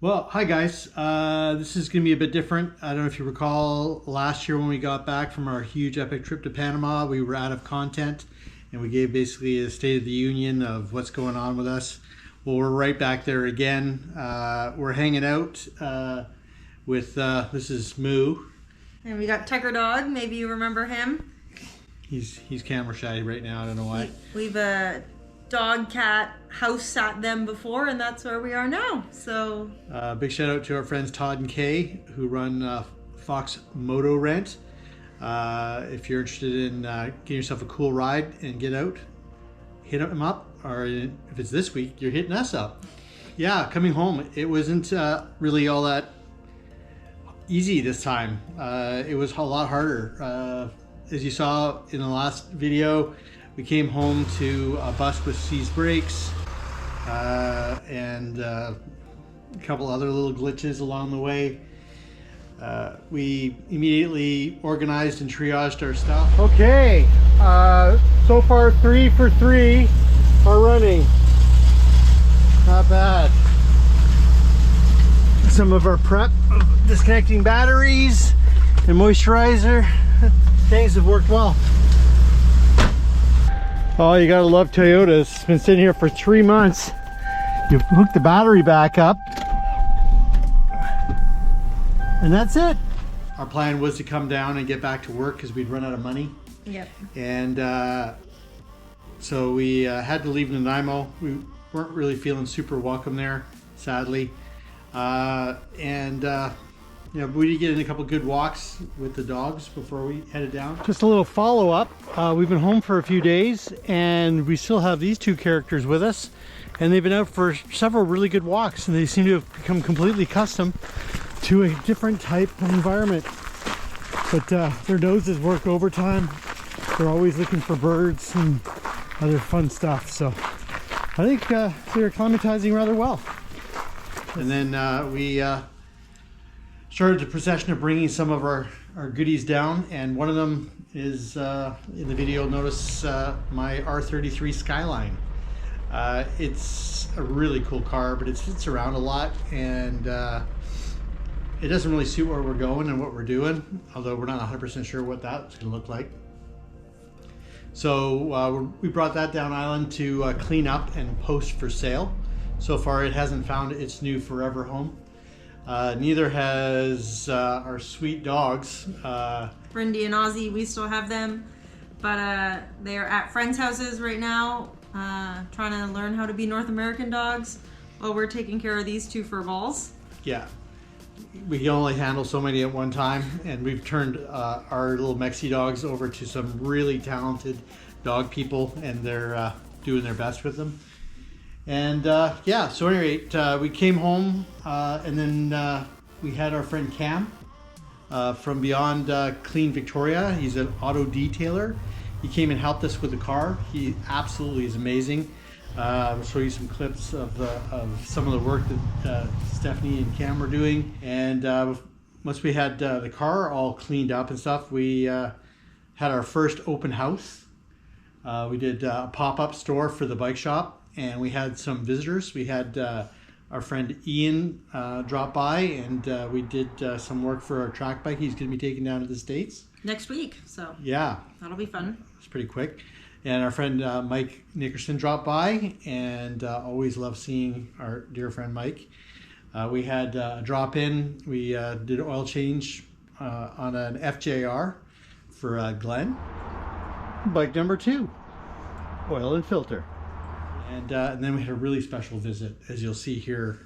Well, hi guys. This is going to be a bit different. I don't know if you recall last year when we got back from our huge epic trip to Panama, we were out of content and we gave basically a State of the Union of what's going on with us. Well, we're right back there again. We're hanging out with, this is Moo. And we got Tucker Dog. Maybe you remember him. He's camera shy right now. I don't know why. We've dog cat house sat them before, and that's where we are now. So big shout out to our friends Todd and Kay who run Fox Moto Rent. If you're interested in getting yourself a cool ride and get out, hit them up, or if it's this week, you're hitting us up. Yeah, coming home, it wasn't really all that easy this time. It was a lot harder. As you saw in the last video, we came home to a bus with seized brakes and a couple other little glitches along the way. We immediately organized and triaged our stuff. Okay, so far 3 for 3 are running. Not bad. Some of our prep, disconnecting batteries and moisturizer. Things have worked well. Oh, you gotta love Toyotas. It's been sitting here for 3 months. You hook the battery back up, and that's it. Our plan was to come down and get back to work because we'd run out of money. Yep. And so we had to leave Nanaimo. We weren't really feeling super welcome there, sadly. You know, we did get in a couple good walks with the dogs before we headed down. Just a little follow-up. We've been home for a few days and we still have these two characters with us, and they've been out for several really good walks, and they seem to have become completely accustomed to a different type of environment. But their noses work overtime. They're always looking for birds and other fun stuff. So I think they're acclimatizing rather well. And then we started the procession of bringing some of our goodies down, and one of them is in the video. Notice my R33 Skyline. It's a really cool car, but it sits around a lot, and it doesn't really suit where we're going and what we're doing, although we're not 100% sure what that's going to look like. So we brought that down island to clean up and post for sale. So far it hasn't found its new forever home. Neither has our sweet dogs. Brindy and Ozzy, we still have them, but they are at friends' houses right now, trying to learn how to be North American dogs while we're taking care of these two fur balls. Yeah, we can only handle so many at one time, and we've turned our little Mexi dogs over to some really talented dog people, and they're doing their best with them. And yeah, so at any rate, we came home and then we had our friend Cam from Beyond Clean Victoria. He's an auto detailer. He came and helped us with the car. He absolutely is amazing. I'll show you some clips of some of the work that Stephanie and Cam were doing. And once we had the car all cleaned up and stuff, we had our first open house. We did a pop-up store for the bike shop. And we had some visitors. We had our friend Ian drop by, and we did some work for our track bike. He's going to be taken down to the States Next week, so yeah, that'll be fun. it's pretty quick. And our friend Mike Nickerson dropped by, and always love seeing our dear friend Mike. We had a drop in. We did oil change on an FJR for Glenn. Bike number 2, oil and filter. And then we had a really special visit, as you'll see here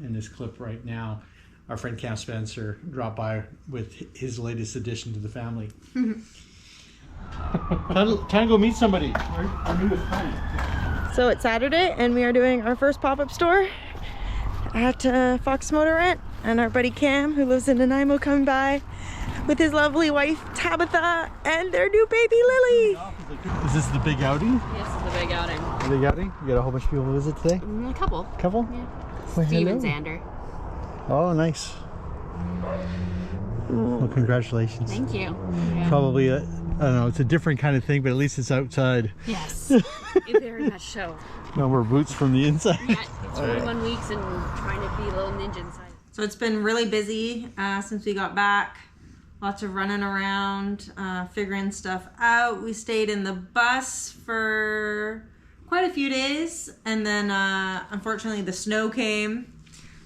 in this clip right now. Our friend Cam Spencer dropped by with his latest addition to the family. Time to go meet somebody, our newest friend. So it's Saturday, and we are doing our first pop-up store at Fox Motor Rent, and our buddy Cam, who lives in Nanaimo, coming by with his lovely wife Tabitha and their new baby Lily. Is this the big outing? Yes, it's a big outing. The big outing? You got a whole bunch of people visit today? A couple. Couple? Yeah. Well, Steve hello. and Xander. Oh, nice. Well, congratulations. Thank you. Yeah. Probably, I don't know, it's a different kind of thing, but at least it's outside. Yes. Very much so. No more boots from the inside. Yeah, it's 21 weeks and trying to be a little ninja inside. So it's been really busy since we got back. Lots of running around, figuring stuff out. We stayed in the bus for quite a few days, and then unfortunately the snow came.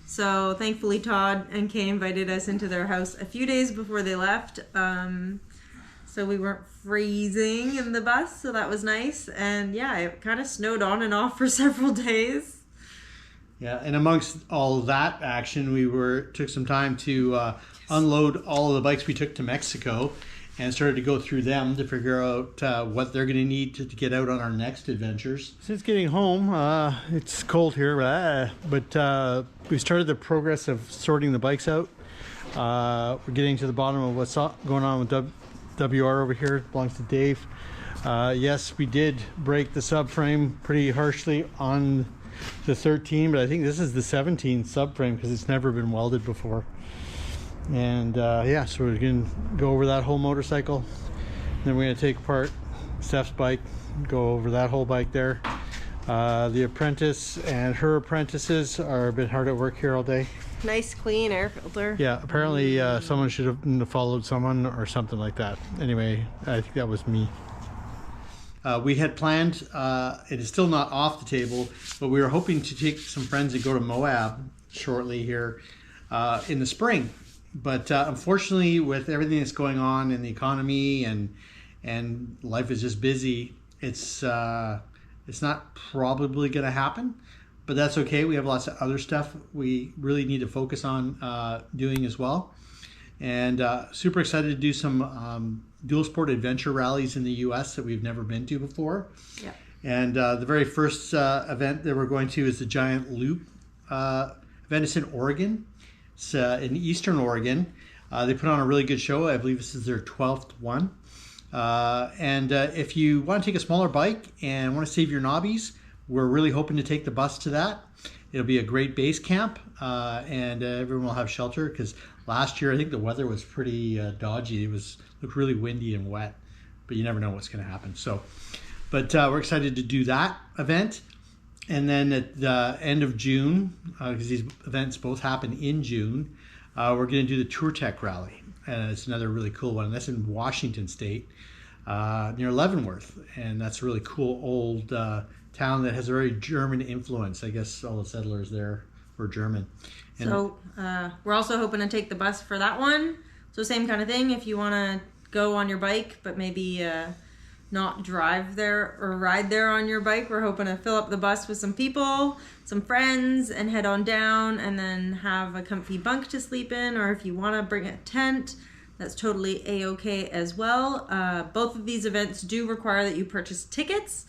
So thankfully Todd and Kay invited us into their house a few days before they left. So we weren't freezing in the bus, so that was nice. And yeah, it kind of snowed on and off for several days. Yeah, and amongst all of that action, we took some time to unload all of the bikes we took to Mexico and started to go through them to figure out what they're going to need to get out on our next adventures. Since getting home, it's cold here, but we started the progress of sorting the bikes out. We're getting to the bottom of what's going on with WR over here. It belongs to Dave. Yes, we did break the subframe pretty harshly on the 13, but I think this is the 17 subframe because it's never been welded before. And yeah, so we're going to go over that whole motorcycle. Then we're going to take apart Steph's bike, go over that whole bike there. The apprentice and her apprentices are a bit hard at work here all day. Nice clean air filter. Yeah, apparently someone should have followed someone or something like that. Anyway, I think that was me. We had planned, it is still not off the table, but we were hoping to take some friends and go to Moab shortly here in the spring. But unfortunately, with everything that's going on in the economy and life is just busy, it's not probably going to happen. But that's okay. We have lots of other stuff we really need to focus on doing as well. And super excited to do some dual sport adventure rallies in the U.S. that we've never been to before. Yeah. And the very first event that we're going to is the Giant Loop event. It's in Oregon. It's in Eastern Oregon. They put on a really good show. I believe this is their 12th one. And if you want to take a smaller bike and want to save your knobbies, we're really hoping to take the bus to that. It'll be a great base camp, and everyone will have shelter because last year I think the weather was pretty dodgy. It looked really windy and wet, but you never know what's going to happen. So, but we're excited to do that event. And then at the end of June, because these events both happen in June, we're going to do the Tour Tech Rally. And it's another really cool one. And that's in Washington State, near Leavenworth. And that's a really cool old town that has a very German influence. I guess all the settlers there were German. And so we're also hoping to take the bus for that one. So same kind of thing. If you want to go on your bike, but maybe not drive there or ride there on your bike, we're hoping to fill up the bus with some people, some friends, and head on down and then have a comfy bunk to sleep in. Or if you want to bring a tent, that's totally a-okay as well. Both of these events do require that you purchase tickets.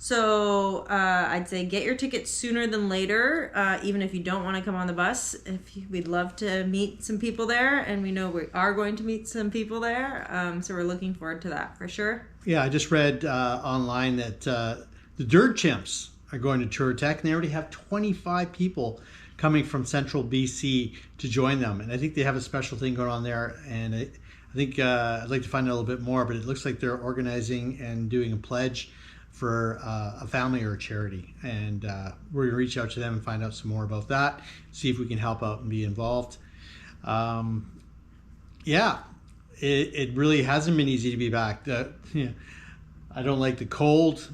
So I'd say get your tickets sooner than later, even if you don't want to come on the bus. We'd love to meet some people there, and we know we are going to meet some people there. So we're looking forward to that for sure. Yeah, I just read online that the Dirt Chimps are going to Tour Tech, and they already have 25 people coming from central BC to join them. And I think they have a special thing going on there. And I think I'd like to find out a little bit more, but it looks like they're organizing and doing a pledge for a family or a charity, and we're going to reach out to them and find out some more about that, see if we can help out and be involved. Yeah, it really hasn't been easy to be back. I don't like the cold.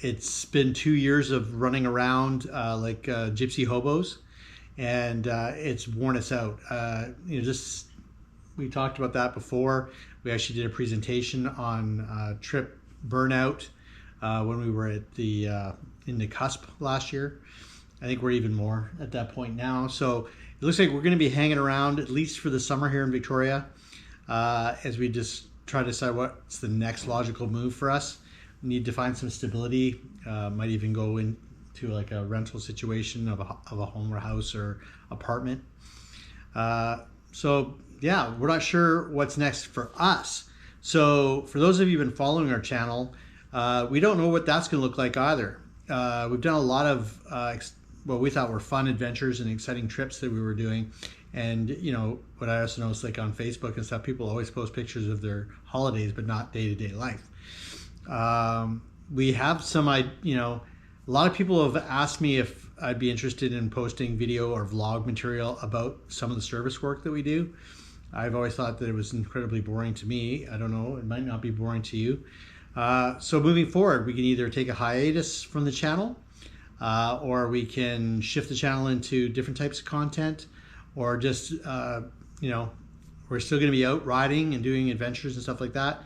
It's been 2 years of running around like gypsy hobos, and it's worn us out. We talked about that before. We actually did a presentation on trip burnout when we were at in the cusp last year. I think we're even more at that point now. So it looks like we're going to be hanging around at least for the summer here in Victoria as we just try to decide what's the next logical move for us. We need to find some stability. Might even go into like a rental situation of a home or house or apartment. So yeah, we're not sure what's next for us. So for those of you who've been following our channel, we don't know what that's going to look like either. We've done a lot of what we thought were fun adventures and exciting trips that we were doing. And what I also noticed, like on Facebook and stuff, people always post pictures of their holidays, but not day-to-day life. we have some, you know, a lot of people have asked me if I'd be interested in posting video or vlog material about some of the service work that we do. I've always thought that it was incredibly boring to me. I don't know, it might not be boring to you. So moving forward, we can either take a hiatus from the channel, or we can shift the channel into different types of content, or just, you know, we're still going to be out riding and doing adventures and stuff like that.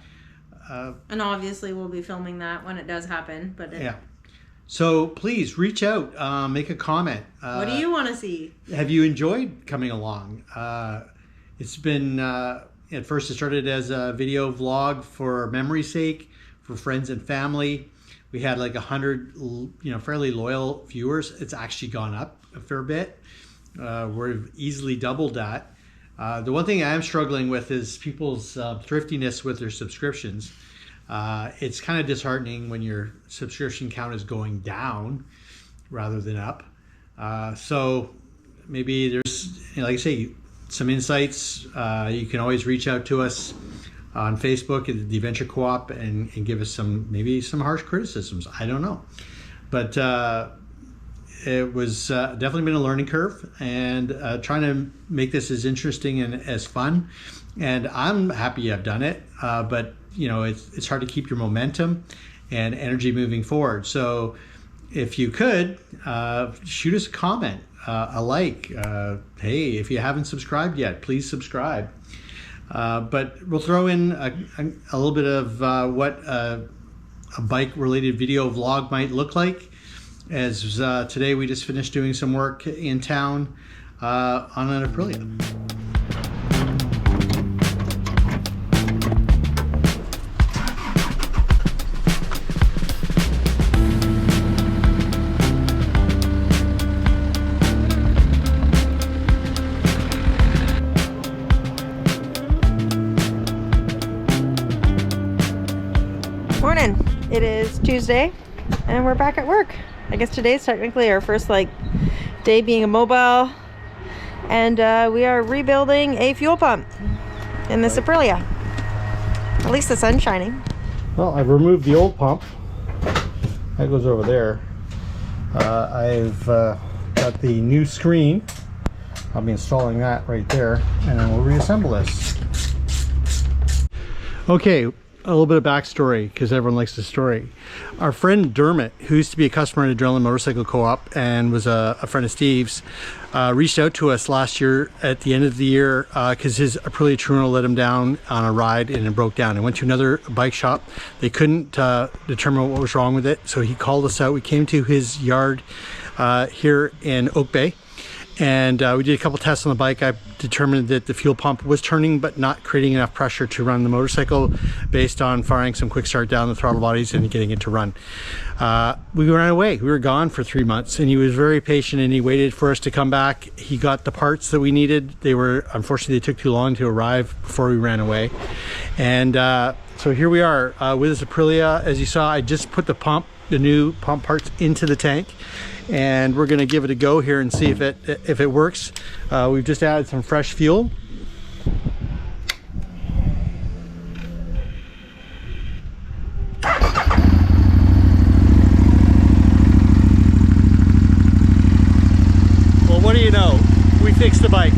And obviously we'll be filming that when it does happen. But yeah. So please reach out, make a comment. What do you want to see? Have you enjoyed coming along? It's been, at first it started as a video vlog for memory's sake, for friends and family. We had like 100, you know, fairly loyal viewers. It's actually gone up a fair bit. We've easily doubled that. The one thing I am struggling with is people's thriftiness with their subscriptions. It's kind of disheartening when your subscription count is going down rather than up. So maybe there's, you know, like I say, some insights. You can always reach out to us on Facebook at the Adventure Co-op and give us maybe some harsh criticisms. I don't know. But it was definitely been a learning curve, and trying to make this as interesting and as fun. And I'm happy I've done it, but you know, it's hard to keep your momentum and energy moving forward. So if you could, shoot us a comment, a like. Hey, if you haven't subscribed yet, please subscribe. But we'll throw in a little bit of what a bike-related video vlog might look like. As today we just finished doing some work in town on an Aprilia. Morning. It is Tuesday and we're back at work. I guess today's technically our first day being immobile, and we are rebuilding a fuel pump in this Aprilia. At least the sun's shining. Well, I've removed the old pump. That goes over there. I've got the new screen. I'll be installing that right there, and then we'll reassemble this. Okay, a little bit of backstory, because everyone likes the story. Our friend Dermot, who used to be a customer at Adrenaline Motorcycle Co-op and was a friend of Steve's, reached out to us last year at the end of the year because his Aprilia Trueno let him down on a ride and it broke down. He went to another bike shop. They couldn't determine what was wrong with it, so he called us out. We came to his yard here in Oak Bay, and we did a couple tests on the bike. I determined that the fuel pump was turning but not creating enough pressure to run the motorcycle, based on firing some quick start down the throttle bodies and getting it to run. We ran away. We were gone for 3 months, and he was very patient, and he waited for us to come back. He got the parts that we needed. Unfortunately, they took too long to arrive before we ran away. And so here we are with this Aprilia. As you saw, I just put the new pump parts into the tank, and we're going to give it a go here and see if it works. We've just added some fresh fuel. Well, what do you know? We fixed the bike.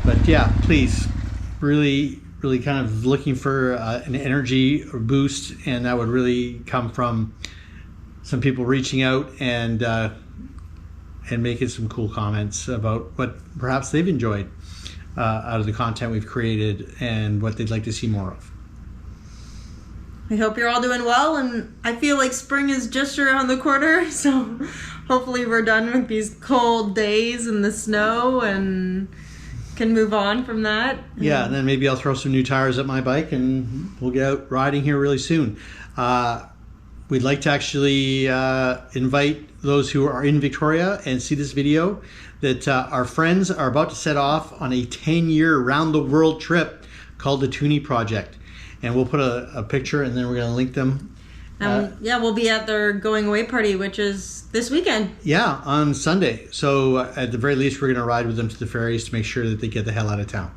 But yeah, please, really kind of looking for an energy boost, and that would really come from some people reaching out and making some cool comments about what perhaps they've enjoyed out of the content we've created and what they'd like to see more of. I hope you're all doing well, and I feel like spring is just around the corner, so hopefully we're done with these cold days and the snow and can move on from that. Yeah, and then maybe I'll throw some new tires at my bike and we'll get out riding here really soon. We'd like to actually invite those who are in Victoria and see this video that our friends are about to set off on a 10-year round-the-world trip called the Toonie Project. And we'll put a picture, and then we're going to link them. Yeah, we'll be at their going away party, which is this weekend. Yeah, on Sunday. So at the very least, we're going to ride with them to the ferries to make sure that they get the hell out of town.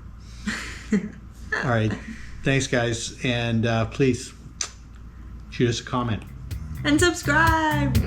All right. Thanks, guys. And please shoot us a comment. And subscribe.